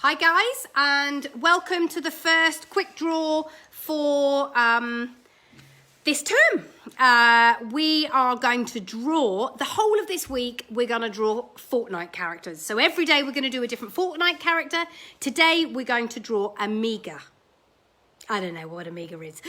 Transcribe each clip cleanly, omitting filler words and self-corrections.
Hi guys, and welcome to the first quick draw for this term. We are going to draw, the whole of this week, we're going to draw Fortnite characters. So every day we're going to do a different Fortnite character. Today we're going to draw Amiga. I don't know what Amiga is.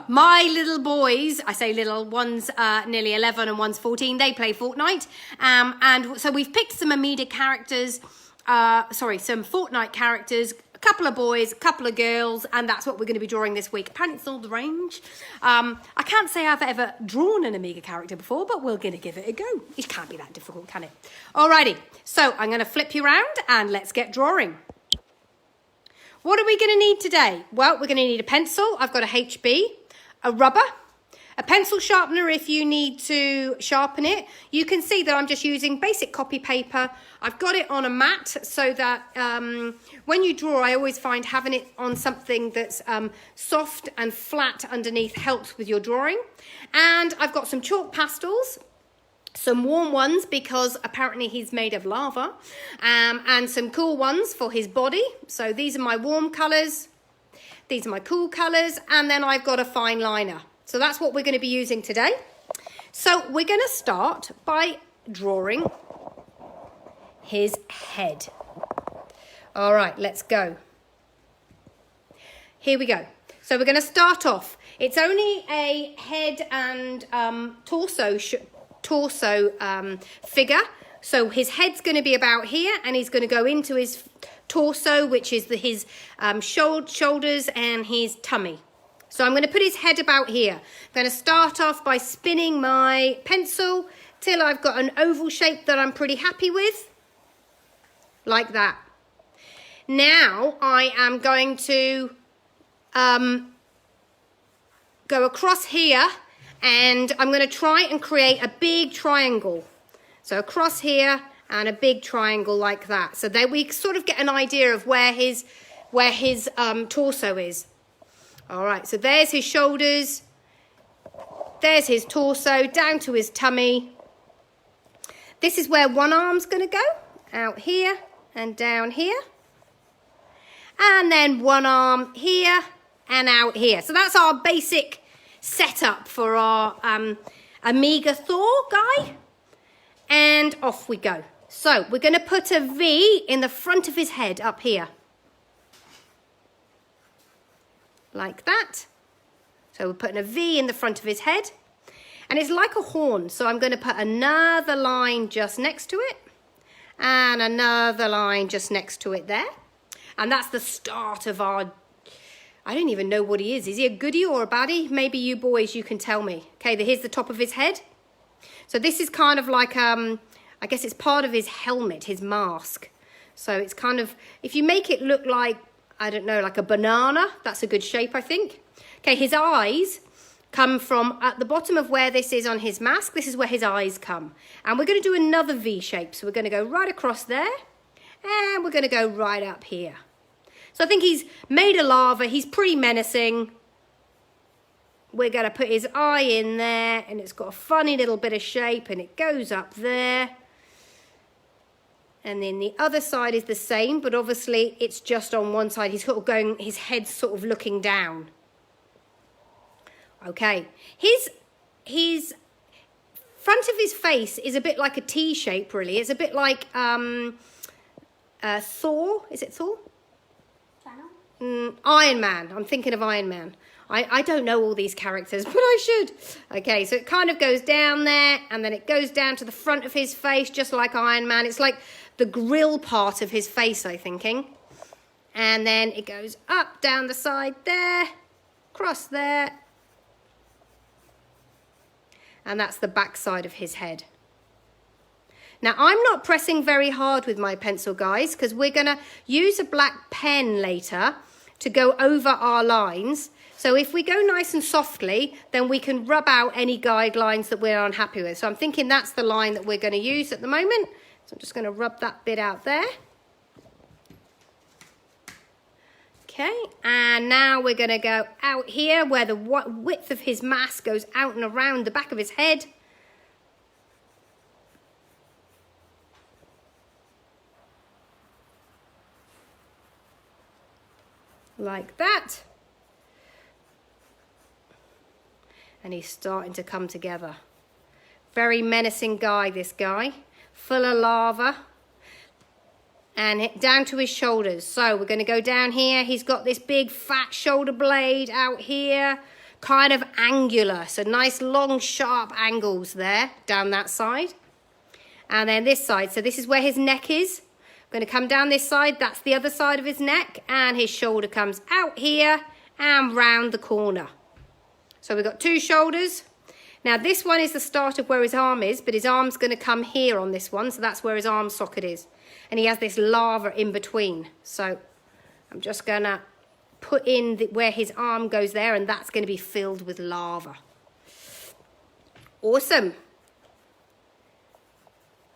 My little boys, I say little, one's nearly 11 and one's 14, they play Fortnite. And so we've picked some Amiga characters, some Fortnite characters, a couple of boys, a couple of girls, and that's what we're going to be drawing this week. Apparently it's all the range. I can't say I've ever drawn an Amiga character before, but we're going to give it a go. It can't be that difficult, can it? Alrighty, so I'm going to flip you around and let's get drawing. What are we going to need today? Well, we're going to need a pencil. I've got a HB, a rubber, a pencil sharpener if you need to sharpen it. You can see that I'm just using basic copy paper. I've got it on a mat so that when you draw, I always find having it on something that's soft and flat underneath helps with your drawing. And I've got some chalk pastels. Some warm ones because apparently he's made of lava, and some cool ones for his body. So these are my warm colours, these are my cool colours, and then I've got a fine liner. So that's what we're going to be using today. So we're going to start by drawing his head. All right, let's go. Here we go. So we're going to start off. It's only a head and torso figure. So his head's going to be about here, and he's going to go into his torso, which is his shoulders and his tummy. So I'm going to put his head about here. I'm going to start off by spinning my pencil till I've got an oval shape that I'm pretty happy with, like that. Now I am going to go across here, and I'm going to try and create a big triangle. So across here and a big triangle like that. So there we sort of get an idea of where his torso is. All right, so there's his shoulders. There's his torso down to his tummy. This is where one arm's going to go, out here and down here. And then one arm here and out here. So that's our basic setup for our Amiga Thor guy, and off we go. So we're going to put a V in the front of his head up here, like that. So we're putting a V in the front of his head, and it's like a horn. So I'm going to put another line just next to it, and another line just next to it there, and that's the start of our, I don't even know what he is. Is he a goodie or a baddie? Maybe you boys, you can tell me. Okay, here's the top of his head. So this is kind of like, I guess it's part of his helmet, his mask. So it's kind of, if you make it look like, I don't know, like a banana, that's a good shape, I think. Okay, his eyes come from at the bottom of where this is on his mask. This is where his eyes come. And we're going to do another V shape. So we're going to go right across there, and we're going to go right up here. So I think he's made of lava. He's pretty menacing. We're going to put his eye in there, and it's got a funny little bit of shape, and it goes up there. And then the other side is the same, but obviously it's just on one side. He's sort of going, his head's sort of looking down. Okay. His front of his face is a bit like a T shape, really. It's a bit like Thor. Is it Thor? Iron Man. I'm thinking of Iron Man. I don't know all these characters, but I should. Okay, so it kind of goes down there, and then it goes down to the front of his face, just like Iron Man. It's like the grill part of his face, I'm thinking. And then it goes up, down the side there, across there. And that's the back side of his head. Now, I'm not pressing very hard with my pencil, guys, because we're going to use a black pen later to go over our lines. So if we go nice and softly, then we can rub out any guidelines that we're unhappy with. So I'm thinking that's the line that we're going to use at the moment. So I'm just going to rub that bit out there. Okay, and now we're going to go out here where the width of his mask goes out and around the back of his head. like that. And he's starting to come together. Very menacing guy, this guy. Full of lava. And down to his shoulders. So we're going to go down here. He's got this big fat shoulder blade out here. Kind of angular. So nice long sharp angles there down that side. And then this side. So this is where his neck is. I'm going to come down this side. That's the other side of his neck. And his shoulder comes out here and round the corner. So we've got 2 shoulders. Now this one is the start of where his arm is, but his arm's going to come here on this one. So that's where his arm socket is. And he has this lava in between. So I'm just going to put in where his arm goes there, and that's going to be filled with lava. Awesome.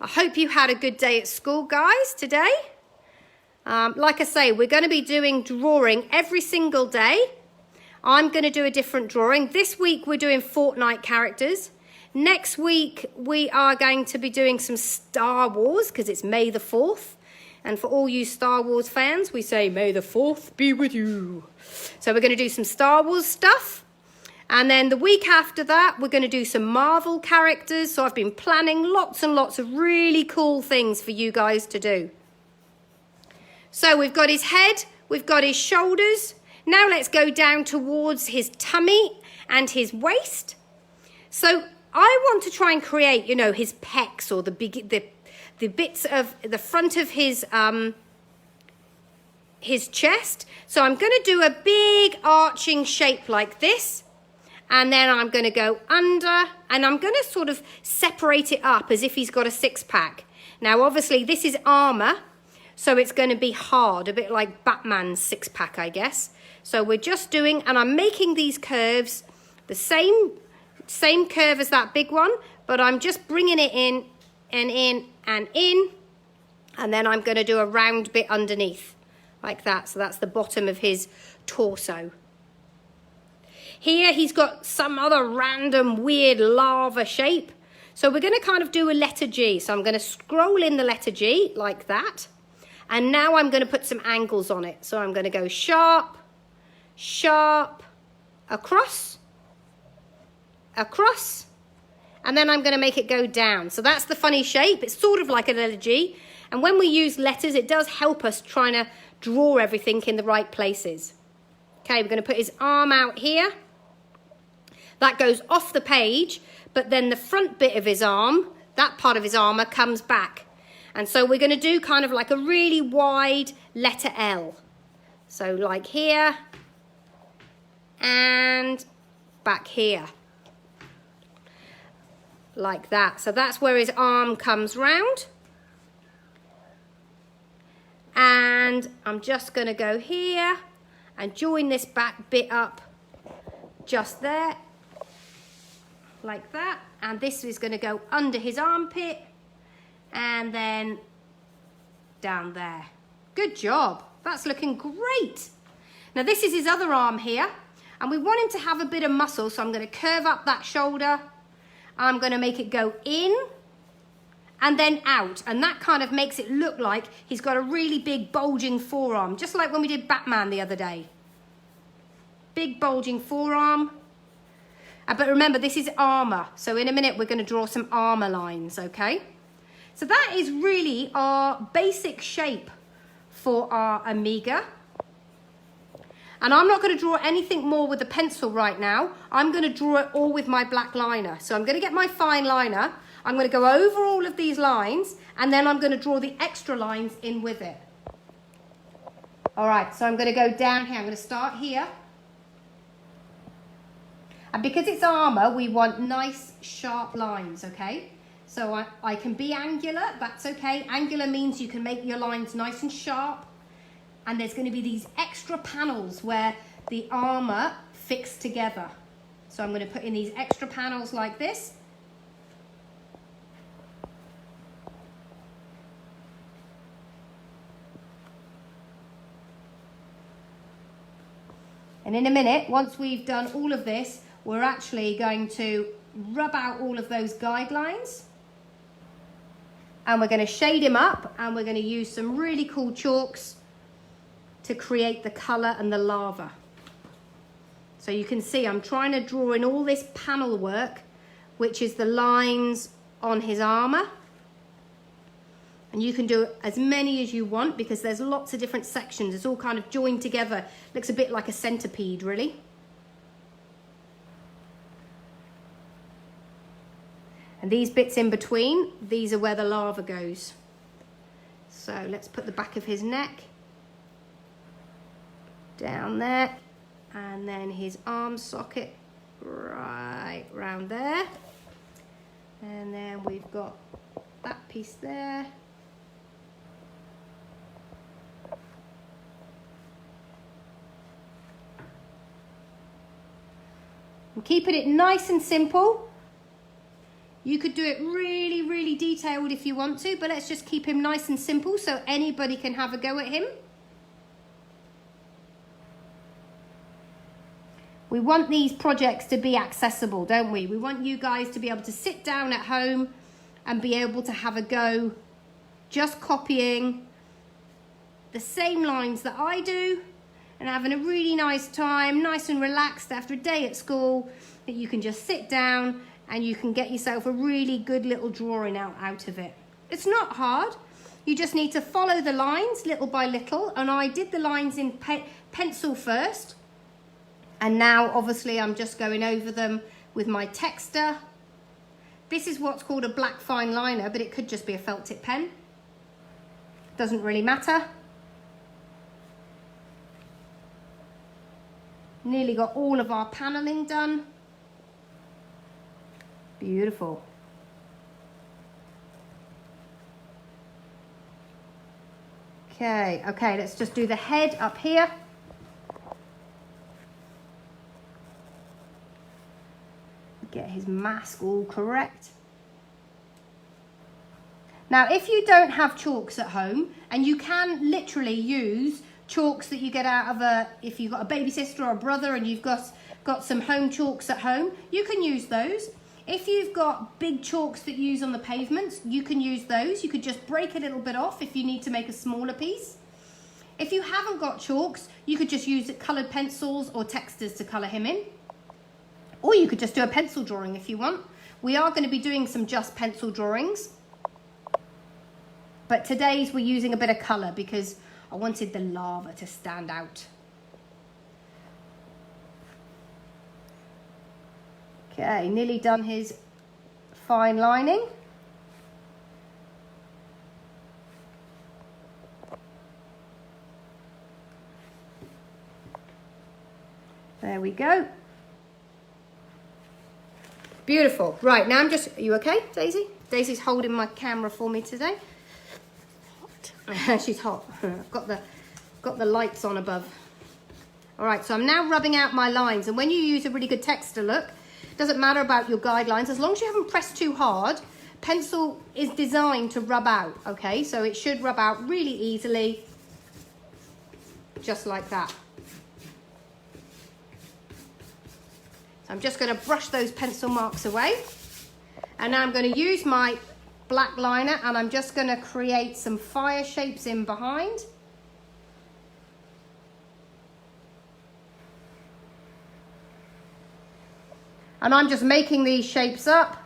I hope you had a good day at school, guys, today. Like I say, we're going to be doing drawing every single day. I'm going to do a different drawing. This week we're doing Fortnite characters. Next week we are going to be doing some Star Wars because it's May the 4th. And for all you Star Wars fans, we say May the 4th be with you. So we're going to do some Star Wars stuff. And then the week after that, we're going to do some Marvel characters. So I've been planning lots and lots of really cool things for you guys to do. So we've got his head, we've got his shoulders. Now let's go down towards his tummy and his waist. So I want to try and create, you know, his pecs or the bits of the front of his chest. So I'm going to do a big arching shape like this. And then I'm going to go under and I'm going to sort of separate it up as if he's got a 6-pack. Now, obviously, this is armor, so it's going to be hard, a bit like Batman's 6-pack, I guess. So we're just doing, and I'm making these curves the same curve as that big one, but I'm just bringing it in and in and in, and then I'm going to do a round bit underneath, like that. So that's the bottom of his torso. Here he's got some other random weird lava shape. So we're going to kind of do a letter G. So I'm going to scroll in the letter G like that. And now I'm going to put some angles on it. So I'm going to go sharp, sharp, across, across. And then I'm going to make it go down. So that's the funny shape. It's sort of like a letter G. And when we use letters, it does help us trying to draw everything in the right places. Okay, we're going to put his arm out here. That goes off the page, but then the front bit of his arm, that part of his armor, comes back. And so we're going to do kind of like a really wide letter L. So like here and back here. Like that. So that's where his arm comes round. And I'm just going to go here and join this back bit up just there. Like that. And this is going to go under his armpit and then down there. Good job. That's looking great. Now this is his other arm here, and we want him to have a bit of muscle, so I'm going to curve up that shoulder. I'm going to make it go in and then out, and that kind of makes it look like he's got a really big bulging forearm, just like when we did Batman the other day. Big bulging forearm. But remember, this is armor, so in a minute we're going to draw some armor lines, okay? So that is really our basic shape for our Amiga. And I'm not going to draw anything more with the pencil right now. I'm going to draw it all with my black liner. So I'm going to get my fine liner. I'm going to go over all of these lines, and then I'm going to draw the extra lines in with it. All right, so I'm going to go down here. I'm going to start here. And because it's armor, we want nice, sharp lines, okay? So I can be angular, that's okay. Angular means you can make your lines nice and sharp. And there's going to be these extra panels where the armor fits together. So I'm going to put in these extra panels like this. And in a minute, once we've done all of this, we're actually going to rub out all of those guidelines. And we're going to shade him up, and we're going to use some really cool chalks to create the colour and the lava. So you can see I'm trying to draw in all this panel work, which is the lines on his armour. And you can do as many as you want because there's lots of different sections. It's all kind of joined together. Looks a bit like a centipede, really. And these bits in between, these are where the lava goes. So let's put the back of his neck down there. And then his arm socket right round there. And then we've got that piece there. I'm keeping it nice and simple. You could do it really, really detailed if you want to, but let's just keep him nice and simple so anybody can have a go at him. We want these projects to be accessible, don't we? We want you guys to be able to sit down at home and be able to have a go just copying the same lines that I do and having a really nice time, nice and relaxed after a day at school, that you can just sit down and you can get yourself a really good little drawing out of it. It's not hard. You just need to follow the lines little by little, and I did the lines in pencil first, and now obviously I'm just going over them with my texter. This is what's called a black fine liner, but it could just be a felt tip pen. Doesn't really matter. Nearly got all of our paneling done. Beautiful. Okay, let's just do the head up here. Get his mask all correct. Now, if you don't have chalks at home, and you can literally use chalks that you get out of if you've got a baby sister or a brother and you've got some home chalks at home, you can use those. If you've got big chalks that you use on the pavements, you can use those. You could just break a little bit off if you need to make a smaller piece. If you haven't got chalks, you could just use coloured pencils or texters to colour him in. Or you could just do a pencil drawing if you want. We are going to be doing some just pencil drawings. But today's we're using a bit of colour because I wanted the lava to stand out. Okay, nearly done his fine lining. There we go. Beautiful. Right, now are you okay, Daisy? Daisy's holding my camera for me today. Hot. She's hot. Got the lights on above. All right, so I'm now rubbing out my lines. And when you use a really good texter, look, it doesn't matter about your guidelines. As long as you haven't pressed too hard, pencil is designed to rub out, okay? So it should rub out really easily, just like that. So I'm just going to brush those pencil marks away. And now I'm going to use my black liner and I'm just going to create some fire shapes in behind. And I'm just making these shapes up.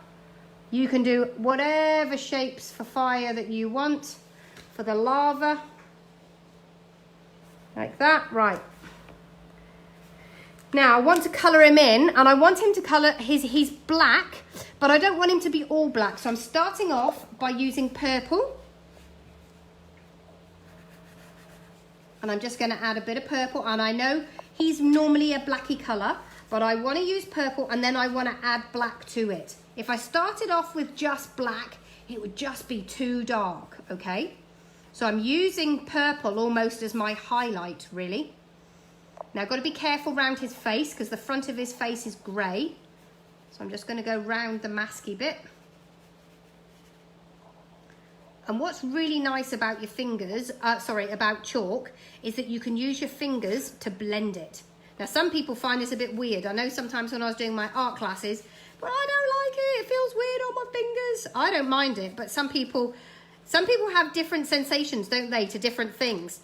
You can do whatever shapes for fire that you want for the lava. Like that, right. Now I want to colour him in, and I want him to colour he's black, but I don't want him to be all black. So I'm starting off by using purple. And I'm just going to add a bit of purple, and I know he's normally a blacky colour, but I want to use purple and then I want to add black to it. If I started off with just black, it would just be too dark, okay? So I'm using purple almost as my highlight, really. Now I've got to be careful around his face because the front of his face is grey. So I'm just going to go round the masky bit. And what's really nice about your fingers, about chalk, is that you can use your fingers to blend it. Now some people find this a bit weird. I know sometimes when I was doing my art classes, but I don't like it, it feels weird on my fingers. I don't mind it, but some people have different sensations, don't they, to different things.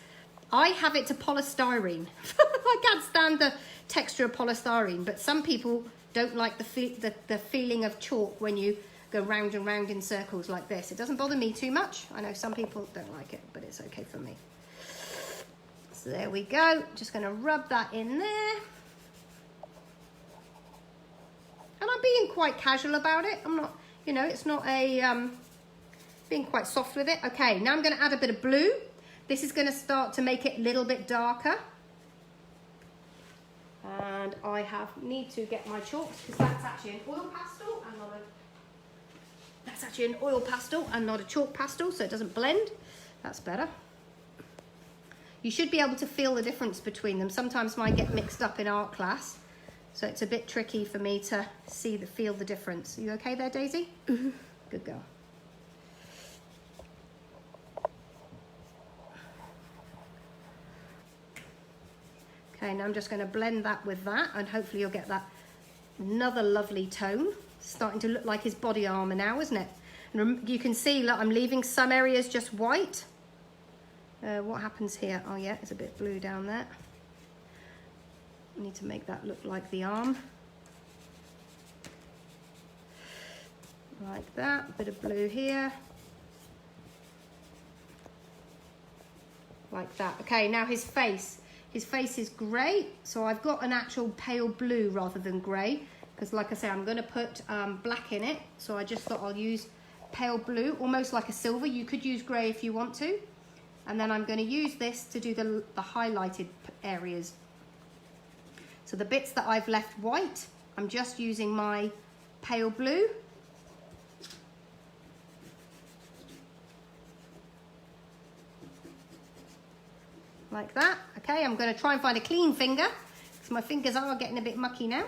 I have it to polystyrene. I can't stand the texture of polystyrene, but some people don't like the feeling of chalk when you go round and round in circles like this. It doesn't bother me too much. I know some people don't like it, but it's okay for me. So there we go. Just going to rub that in there. And I'm being quite casual about it. I'm not, you know, it's not a, being quite soft with it. Okay, now I'm going to add a bit of blue. This is going to start to make it a little bit darker. And I need to get my chalks because that's actually an oil pastel and not a, that's actually an oil pastel and not a chalk pastel, so it doesn't blend. That's better. You should be able to feel the difference between them. Sometimes mine get mixed up in art class, so it's a bit tricky for me to feel the difference. Are you okay there, Daisy? Mm-hmm. Good girl. Okay, now I'm just going to blend that with that, and hopefully you'll get that another lovely tone. It's starting to look like his body armour now, isn't it? And you can see, look, I'm leaving some areas just white. What happens here? Oh yeah, it's a bit blue down there. I need to make that look like the arm. Like that, a bit of blue here. Like that. Okay, now his face. His face is grey, so I've got an actual pale blue rather than grey, because like I say, I'm going to put black in it, so I just thought I'll use pale blue, almost like a silver. You could use grey if you want to. And then I'm going to use this to do the highlighted areas. So the bits that I've left white, I'm just using my pale blue. Like that. Okay, I'm going to try and find a clean finger, because my fingers are getting a bit mucky now.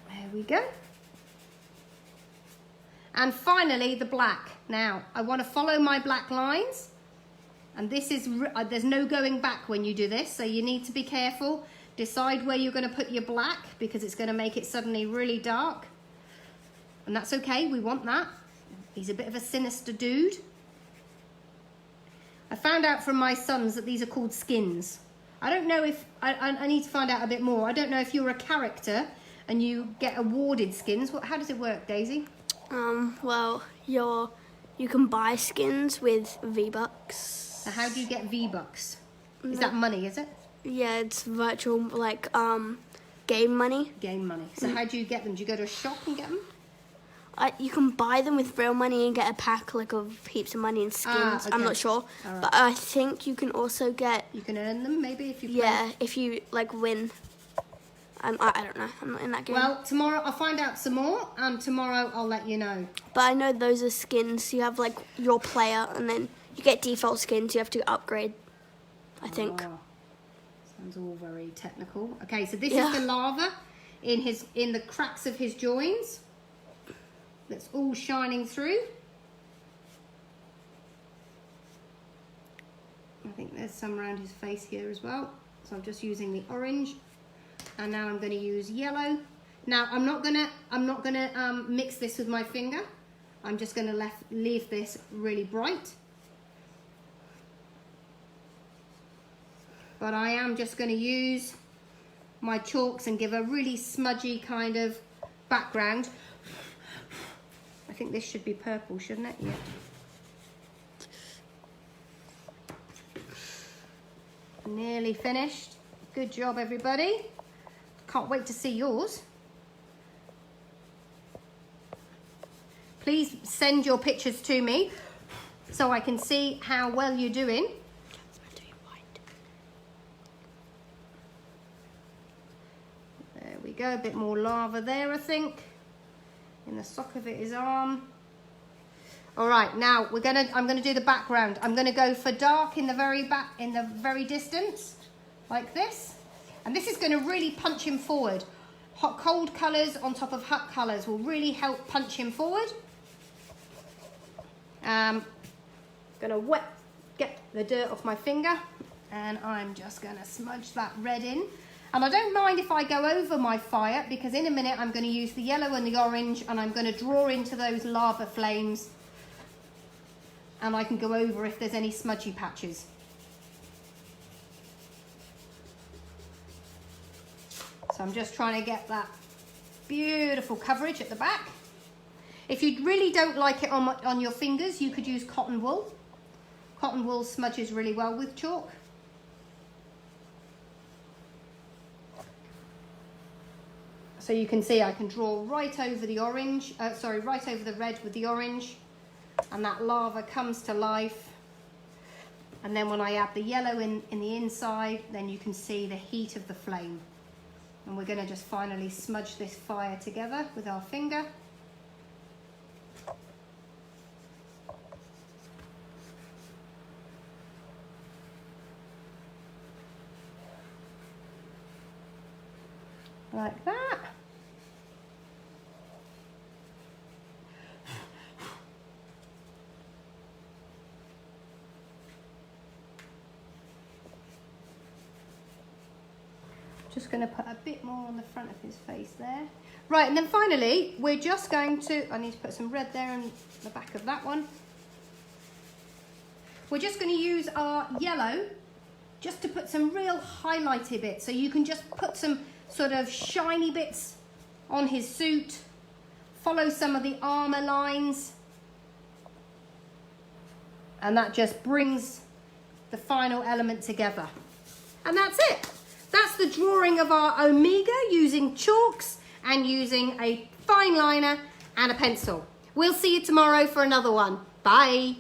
There we go. And finally, the black. Now, I want to follow my black lines. And this is, there's no going back when you do this, so you need to be careful. Decide where you're going to put your black, because it's going to make it suddenly really dark. And that's okay, we want that. He's a bit of a sinister dude. I found out from my sons that these are called skins. I don't know if, I need to find out a bit more. I don't know if you're a character and you get awarded skins. How does it work, Daisy? Well, you can buy skins with V-Bucks. So how do you get V-Bucks? Is that money, is it? Yeah, it's virtual, like, game money. Game money. So how do you get them? Do you go to a shop and get them? You can buy them with real money and get a pack, like, of heaps of money and skins. Okay. I'm not sure. Right. But I think you can also get... You can earn them, maybe, if you play? Yeah, if you, like, win. I don't know. I'm not in that game. Well, tomorrow I'll find out some more, and tomorrow I'll let you know. But I know those are skins. You have, like, your player, and then you get default skins. You have to upgrade, I think. Oh, sounds all very technical. Okay, so this is the lava in the cracks of his joins. That's all shining through. I think there's some around his face here as well. So I'm just using the orange. And now I'm going to use yellow. Now I'm not gonna mix this with my finger. I'm just going to leave this really bright. But I am just going to use my chalks and give a really smudgy kind of background. I think this should be purple, shouldn't it? Yeah. Nearly finished. Good job, everybody. Can't wait to see yours. Please send your pictures to me so I can see how well you're doing. There we go, a bit more lava there, I think. In the sock of his arm. All right, now I'm gonna do the background. I'm gonna go for dark in the very back, in the very distance, like this. And this is gonna really punch him forward. Hot, cold colors on top of hot colors will really help punch him forward. Gonna get the dirt off my finger, and I'm just gonna smudge that red in. And I don't mind if I go over my fire, because in a minute I'm going to use the yellow and the orange, and I'm going to draw into those lava flames and I can go over if there's any smudgy patches. So I'm just trying to get that beautiful coverage at the back. If you really don't like it on your fingers, you could use cotton wool. Cotton wool smudges really well with chalk. So you can see I can draw right over the orange, right over the red with the orange, and that lava comes to life. And then when I add the yellow in the inside, then you can see the heat of the flame. And we're going to just finally smudge this fire together with our finger. Like that. Just going to put a bit more on the front of his face there. Right, and then finally, we're just going to, I need to put some red there on the back of that one. We're just going to use our yellow just to put some real highlighty bits. So you can just put some sort of shiny bits on his suit, follow some of the armor lines, and that just brings the final element together. And that's it. That's the drawing of our Omega using chalks and using a fine liner and a pencil. We'll see you tomorrow for another one. Bye.